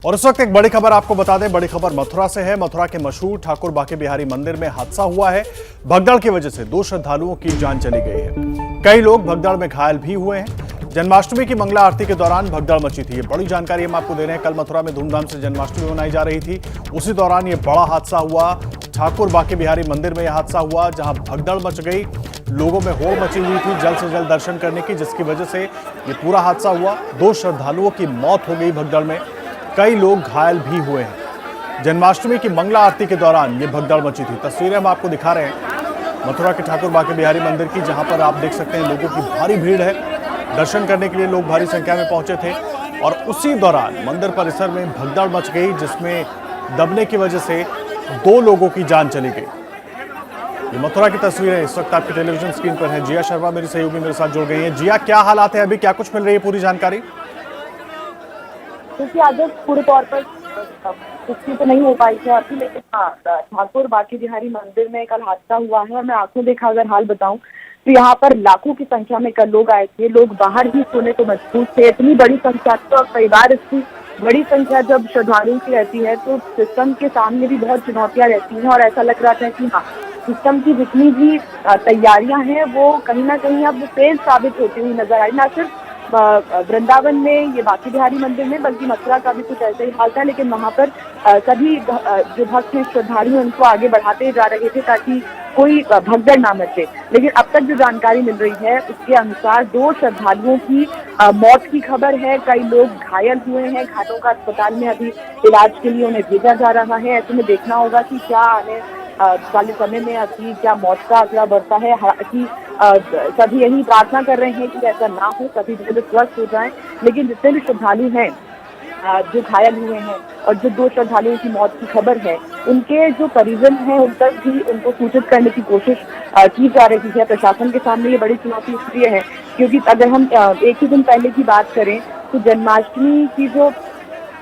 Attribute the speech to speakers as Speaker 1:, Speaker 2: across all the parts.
Speaker 1: और इस वक्त एक बड़ी खबर आपको बता दें। बड़ी खबर मथुरा से है। मथुरा के मशहूर ठाकुर बाके बिहारी मंदिर में हादसा हुआ है। भगदड़ की वजह से 2 श्रद्धालुओं की जान चली गई है। कई लोग भगदड़ में घायल भी हुए हैं। जन्माष्टमी की मंगला आरती के दौरान भगदड़ मची थी। ये बड़ी जानकारी हम आपको दे रहे हैं। कल मथुरा में धूमधाम से जन्माष्टमी मनाई जा रही थी, उसी दौरान ये बड़ा हादसा हुआ। ठाकुर बाके बिहारी मंदिर में यह हादसा हुआ, जहां भगदड़ मच गई। लोगों में होड़ मची हुई थी जल्द से जल्द दर्शन करने की, जिसकी वजह से ये पूरा हादसा हुआ। 2 श्रद्धालुओं की मौत हो गई भगदड़ में, कई लोग घायल भी हुए हैं। जन्माष्टमी की मंगला आरती के दौरान ये भगदड़ मची थी। तस्वीरें हम आपको दिखा रहे हैं मथुरा के ठाकुर बाके बिहारी मंदिर की, जहां पर आप देख सकते हैं लोगों की भारी भीड़ है। दर्शन करने के लिए लोग भारी संख्या में पहुंचे थे और उसी दौरान मंदिर परिसर में भगदड़ मच गई, जिसमें दबने की वजह से 2 लोगों की जान चली गई। ये मथुरा की तस्वीरें इस वक्त आपकी टेलीविजन स्क्रीन पर है। जिया शर्मा मेरी सहयोगी मेरे साथ जुड़ गई हैं। जिया, क्या हालात है अभी, क्या कुछ मिल रही है पूरी जानकारी?
Speaker 2: क्योंकि आज पूरे तौर पर पुष्टि तो नहीं हो पाई है अभी, लेकिन हाँ, ठाकुर बाके बिहारी मंदिर में कल हादसा हुआ है और मैं आंखों देखा अगर हाल बताऊं तो यहाँ पर लाखों की संख्या में कल लोग आए थे। लोग बाहर ही सोने को मजबूर थे, इतनी बड़ी संख्या। तो कई बार इसकी बड़ी संख्या जब श्रद्धालुओं की रहती है तो सिस्टम के सामने भी बहुत चुनौतियां रहती हैं और ऐसा लग रहा था कि हाँ, सिस्टम की जितनी भी तैयारियां हैं वो कहीं ना कहीं अब फेल साबित होती हुई नजर आई। ना सिर्फ वृंदावन में, ये बाके बिहारी मंदिर में, बल्कि मथुरा का भी कुछ ऐसा ही हाल था। लेकिन वहां पर सभी जो भक्त हैं, श्रद्धालु हैं, उनको आगे बढ़ाते जा रहे थे ताकि कोई भगदड़ ना मचे। लेकिन अब तक जो जानकारी मिल रही है उसके अनुसार 2 श्रद्धालुओं की मौत की खबर है। कई लोग घायल हुए हैं। घाटों का अस्पताल में अभी इलाज के लिए उन्हें भेजा जा रहा है। ऐसे में देखना होगा कि क्या आने वाले समय में अभी क्या मौत का आंकड़ा बढ़ता है। हालांकि सभी यही प्रार्थना कर रहे हैं कि ऐसा ना हो, सभी जल्द स्वस्थ हो जाएं। लेकिन जितने भी श्रद्धालु हैं जो घायल हुए हैं और जो 2 श्रद्धालुओं की मौत की खबर है, उनके जो परिजन हैं उन तक भी उनको सूचित करने की कोशिश की जा रही है। प्रशासन के सामने ये बड़ी चुनौती इसलिए है क्योंकि अगर हम एक ही दिन पहले की बात करें तो जन्माष्टमी की जो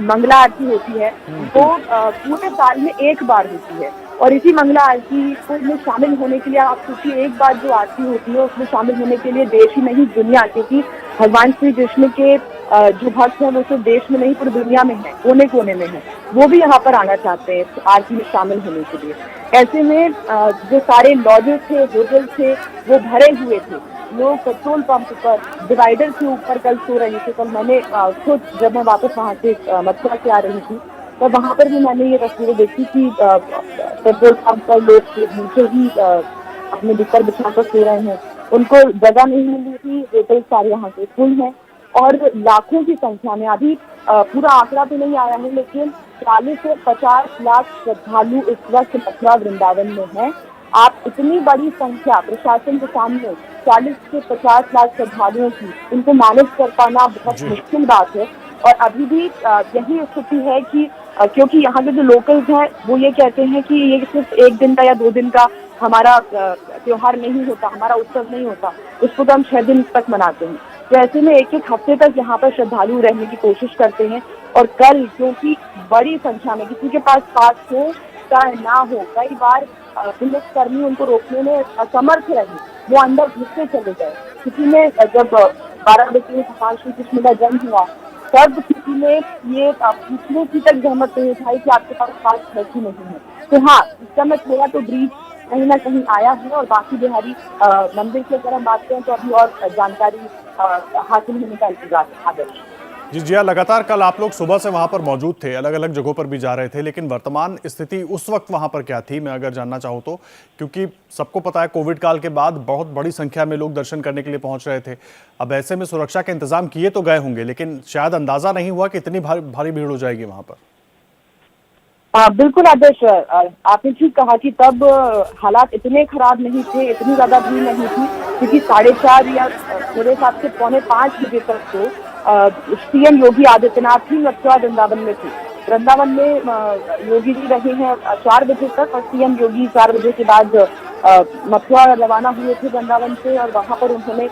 Speaker 2: मंगला आरती होती है वो पूरे साल में एक बार होती है और इसी मंगला आरती में शामिल होने के लिए आप सोचिए, एक बार जो आरती होती है उसमें शामिल होने के लिए देश ही नहीं दुनिया, क्योंकि भगवान श्री कृष्ण के जो भक्त हैं वो सिर्फ देश में नहीं पूरी दुनिया में है, कोने कोने में है, वो भी यहाँ पर आना चाहते हैं आरती में शामिल होने के लिए। ऐसे में जो सारे लॉजेस थे, होटल थे, वो भरे हुए थे। लोग पेट्रोल पंप पर, डिवाइडर के ऊपर कल सो रहे थे। कल मैंने खुद जब मैं वापस वहाँ से मथुरा से आ रही थी तो वहाँ पर भी मैंने ये तस्वीरें देखी कि पेट्रोल पंप पर लोग नीचे ही अपने बिस्तर बिछाकर सो रहे हैं। उनको जगह नहीं मिली थी। होटल सारे यहाँ के फुल हैं और लाखों की संख्या में, अभी पूरा आंकड़ा तो नहीं आया है, लेकिन 40 से 50 लाख श्रद्धालु इस वक्त मथुरा वृंदावन में हैं। आप इतनी बड़ी संख्या प्रशासन के सामने 40 से 50 लाख श्रद्धालुओं की, इनको मैनेज कर पाना बहुत मुश्किल बात है। और अभी भी यही स्थिति है कि क्योंकि यहाँ के जो लोकल्स हैं वो ये कहते हैं कि ये सिर्फ 1 दिन का या 2 दिन का हमारा त्योहार नहीं होता, हमारा उत्सव नहीं होता, इसको तो हम 6 दिन तक मनाते हैं। तो ऐसे में 1-1 हफ्ते तक यहाँ पर श्रद्धालु रहने की कोशिश करते हैं। और कल क्योंकि बड़ी संख्या में किसी के पास पास हो चाहे ना हो, कई बार पुलिसकर्मी उनको रोकने में असमर्थ रहे, वो अंदर घुसते चले गए। किसी ने जब 12 बजे भगवान श्री कृष्ण का जन्म हुआ तब किसी ने ये पूछने की तक जहमत नहीं उठाई कि आपके पास पास है कि नहीं है। तो हाँ, इस समय थोड़ा तो ब्रीच कहीं ना कहीं आया है। और बाके बिहारी मंदिर की अगर हम बात करें तो अभी और जानकारी हासिल होने का इंतजार है। आदर्श
Speaker 1: जी जिया, लगातार कल आप लोग सुबह से वहां पर मौजूद थे, अलग अलग जगहों पर भी जा रहे थे, लेकिन वर्तमान स्थिति उस वक्त वहां पर क्या थी, मैं अगर जानना चाहूँ तो? क्योंकि सबको पता है कोविड काल के बाद बहुत बड़ी संख्या में लोग दर्शन करने के लिए पहुंच रहे थे। अब ऐसे में सुरक्षा के इंतजाम किए तो गए होंगे, लेकिन शायद अंदाजा नहीं हुआ कि इतनी भारी भीड़ हो जाएगी वहां पर।
Speaker 2: बिल्कुल आदर्श, आपने ठीक कहा कि तब हालात इतने खराब नहीं थे, इतनी ज्यादा भीड़ नहीं थी, क्योंकि 4:30 या मेरे हिसाब से 4:45 बजे तक तो सीएम योगी आदित्यनाथ ही मथुरा वृंदावन में थे। वृंदावन में योगी जी रहे हैं 4 बजे तक और सीएम योगी 4 बजे के बाद मथुरा रवाना हुए थे वृंदावन से, और वहां पर उन्होंने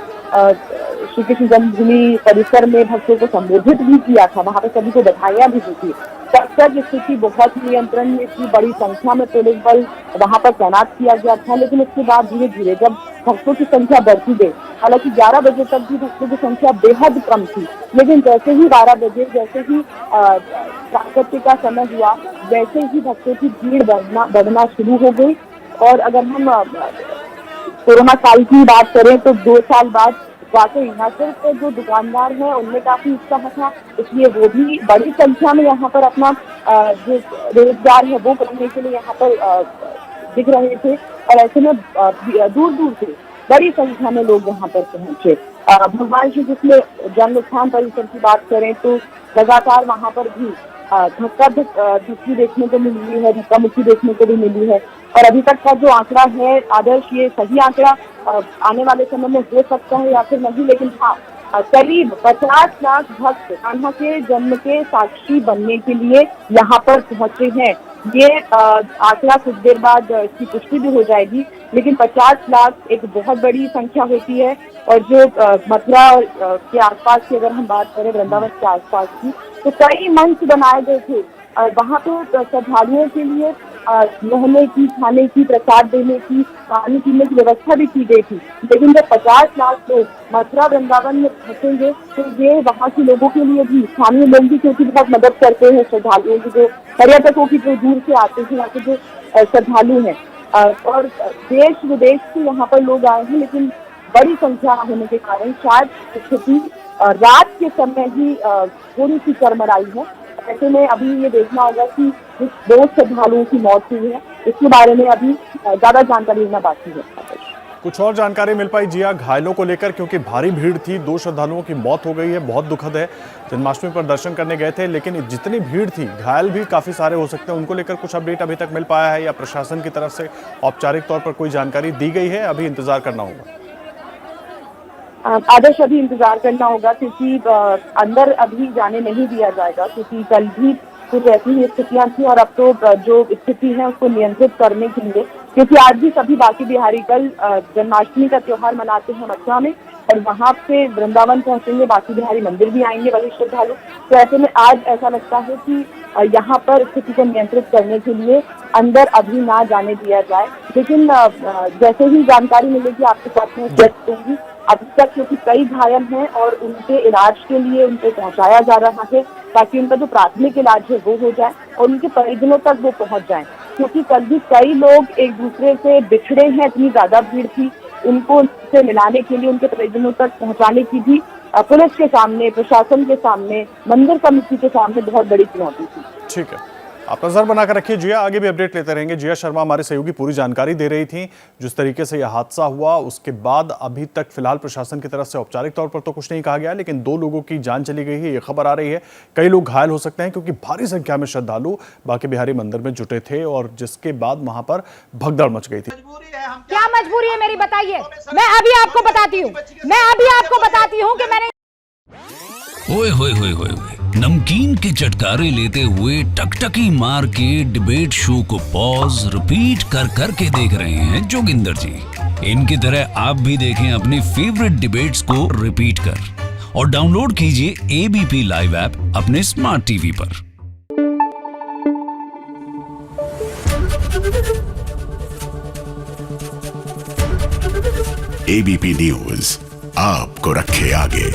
Speaker 2: श्री कृष्ण जन्मभूमि परिसर में भक्तों को संबोधित भी किया था, वहां पर सभी को बधाइयां भी दी थी। तब तक स्थिति बहुत नियंत्रण में थी, बड़ी संख्या में पुलिस बल वहां पर तैनात किया गया था, लेकिन उसके बाद धीरे धीरे जब भक्तों की संख्या बढ़ती गई, हालांकि 11 बजे तक भी भक्तों की संख्या बेहद कम थी, लेकिन जैसे ही 12 बजे, जैसे ही प्रातः का समय हुआ, वैसे ही भक्तों की भीड़ बढ़ना शुरू हो गई। और अगर हम कोरोना काल की बात करें तो 2 साल बाद वाकई यहाँ सिर्फ जो दुकानदार हैं उनमें काफी उत्साह था, इसलिए वो भी बड़ी संख्या में यहाँ पर अपना जो रोजगार है वो करने के लिए यहाँ पर दिख रहे थे, और ऐसे में दूर दूर से बड़ी संख्या में लोग यहाँ पर पहुंचे। भगवान श्री कृष्ण जन्म स्थान परिसर की बात करें तो लगातार वहाँ पर भी धक्की देखने को मिली है, धक्का मुक्की देखने को भी मिली है, और अभी तक का जो आंकड़ा है आदर्श, ये सही आंकड़ा आने वाले समय में हो सकता है या फिर नहीं, लेकिन हाँ करीब 50 लाख भक्त कान्हा के जन्म के साक्षी बनने के लिए यहाँ पर पहुंचे हैं। ये आंकड़ा कुछ देर बाद इसकी पुष्टि भी हो जाएगी, लेकिन 50 लाख एक बहुत बड़ी संख्या होती है। और जो मथुरा के आसपास की अगर हम बात करें, वृंदावन के आसपास की, तो कई मंच बनाए गए थे वहाँ पे श्रद्धालुओं के लिए रहने की, खाने की, प्रसाद देने की, पानी पीने की व्यवस्था भी की गई थी। लेकिन जब 50 लाख लोग मथुरा वृंदावन में पहुंचेंगे तो ये वहाँ के लोगों के लिए भी, स्थानीय लोग भी क्योंकि बहुत मदद करते हैं श्रद्धालुओं की, जो पर्यटकों की जो दूर से आते हैं, यहाँ के जो श्रद्धालु हैं, और देश विदेश से यहाँ पर लोग आए हैं, लेकिन बड़ी संख्या होने के कारण शायद स्थिति रात के समय ही थोड़ी सी चरमराई है। ऐसे में अभी ये देखना होगा कि जिस 2 श्रद्धालुओं की मौत हुई है, इसके बारे में अभी ज्यादा जानकारी लेना बाकी है।
Speaker 1: कुछ और जानकारी मिल पाई जिया घायलों को लेकर, क्योंकि भारी भीड़ थी, 2 श्रद्धालुओं की मौत हो गई है, बहुत दुखद है। जन्माष्टमी पर दर्शन करने गए थे, लेकिन जितनी भीड़ थी, घायल भी काफी सारे हो सकते हैं, उनको लेकर कुछ अपडेट अभी तक मिल पाया है या प्रशासन की तरफ से औपचारिक तौर पर कोई जानकारी दी गई है? अभी इंतजार करना होगा।
Speaker 2: आदर्श अभी इंतजार करना होगा, क्योंकि अंदर अभी जाने नहीं दिया जाएगा, क्योंकि कल भी कुछ ऐसी ही स्थितियां थी, और अब तो जो स्थिति है उसको नियंत्रित करने के लिए, क्योंकि आज भी सभी बाकी बिहारी कल जन्माष्टमी का त्योहार मनाते हैं मथुरा में, और वहां से वृंदावन पहुंचेंगे, बाकी बिहारी मंदिर भी आएंगे वही श्रद्धालु। तो ऐसे में आज ऐसा लगता है कि यहाँ पर स्थिति को नियंत्रित करने के लिए अंदर अभी ना जाने दिया जाए, लेकिन जैसे ही जानकारी मिलेगी आपके साथ में शेयर करूंगी। अभी तक क्योंकि कई घायल हैं और उनके इलाज के लिए उनको पहुंचाया जा रहा है, ताकि उनका जो प्राथमिक इलाज है वो हो जाए और उनके परिजनों तक वो पहुंच जाए, क्योंकि कल भी कई लोग एक दूसरे से बिछड़े हैं, इतनी ज्यादा भीड़ थी, उनको से मिलाने के लिए, उनके परिजनों तक पहुंचाने की भी पुलिस के सामने, प्रशासन के सामने, मंदिर कमेटी के सामने बहुत बड़ी चुनौती थी।
Speaker 1: ठीक है, आप नजर बनाकर रखिए जिया, आगे भी अपडेट लेते रहेंगे। जिया शर्मा हमारे सहयोगी पूरी जानकारी दे रही थी। जिस तरीके से यह हादसा हुआ उसके बाद अभी तक फिलहाल प्रशासन की तरफ से औपचारिक तौर पर तो कुछ नहीं कहा गया, लेकिन 2 लोगों की जान चली गई है, ये खबर आ रही है। कई लोग घायल हो सकते हैं, क्योंकि भारी संख्या में श्रद्धालु बांके बिहारी मंदिर में जुटे थे, और जिसके बाद वहां पर भगदड़ मच गई थी।
Speaker 3: क्या मजबूरी है मेरी, बताइए। मैं अभी आपको बताती हूँ कि मैंने
Speaker 4: ओए होए होए होए नमकीन के चटकारे लेते हुए टकटकी मार के डिबेट शो को पॉज रिपीट कर करके देख रहे हैं जोगिंदर जी। इनकी तरह आप भी देखें अपनी फेवरेट डिबेट्स को रिपीट कर, और डाउनलोड कीजिए एबीपी लाइव ऐप अपने स्मार्ट टीवी पर।
Speaker 5: एबीपी न्यूज आपको रखे आगे।